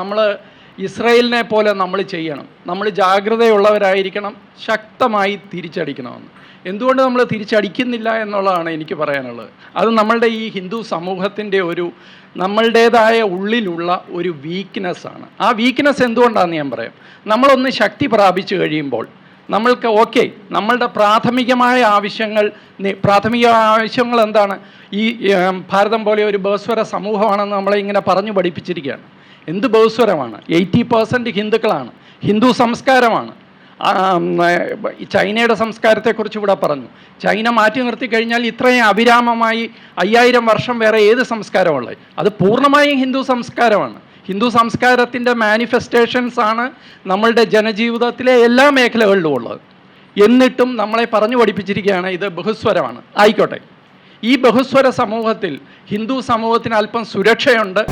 നമ്മൾ ഇസ്രായേലിനെ പോലെ നമ്മൾ ചെയ്യണം. നമ്മൾ ജാഗ്രതയുള്ളവരായിരിക്കണം, ശക്തമായി തിരിച്ചടിക്കണമെന്ന്. എന്തുകൊണ്ട് നമ്മൾ തിരിച്ചടിക്കുന്നില്ല എന്നുള്ളതാണ് എനിക്ക് പറയാനുള്ളത്. അത് നമ്മളുടെ ഈ ഹിന്ദു സമൂഹത്തിൻ്റെ നമ്മളുടേതായ ഉള്ളിലുള്ള ഒരു വീക്ക്നെസ്സാണ്. ആ വീക്ക്നെസ് എന്തുകൊണ്ടാണെന്ന് ഞാൻ പറയാം. നമ്മളൊന്ന് ശക്തി പ്രാപിച്ചു കഴിയുമ്പോൾ നമ്മൾക്ക് ഓക്കെ, നമ്മളുടെ പ്രാഥമിക ആവശ്യങ്ങൾ എന്താണ്? ഈ ഭാരതം പോലെ ഒരു ബഹുസ്വര സമൂഹമാണെന്ന് നമ്മളെ ഇങ്ങനെ പറഞ്ഞു പഠിപ്പിച്ചിരിക്കുകയാണ്. എന്ത് ബഹുസ്വരമാണ്? 80% ഹിന്ദുക്കളാണ്, ഹിന്ദു സംസ്കാരമാണ്. ചൈനയുടെ സംസ്കാരത്തെക്കുറിച്ച് ഇവിടെ പറഞ്ഞു. ചൈന മാറ്റി നിർത്തി കഴിഞ്ഞാൽ ഇത്രയും അവിരാമമായി 5000 വർഷം വേറെ ഏത് സംസ്കാരമുള്ളത്? അത് പൂർണ്ണമായും ഹിന്ദു സംസ്കാരമാണ്. ഹിന്ദു സംസ്കാരത്തിൻ്റെ മാനിഫെസ്റ്റേഷൻസ് ആണ് നമ്മളുടെ ജനജീവിതത്തിലെ എല്ലാ മേഖലകളിലും ഉള്ളത്. എന്നിട്ടും നമ്മളെ പറഞ്ഞു പഠിപ്പിച്ചിരിക്കുകയാണ് ഇത് ബഹുസ്വരമാണ്. ആയിക്കോട്ടെ, ഈ ബഹുസ്വര സമൂഹത്തിൽ ഹിന്ദു സമൂഹത്തിന് അല്പം സുരക്ഷയുണ്ട്.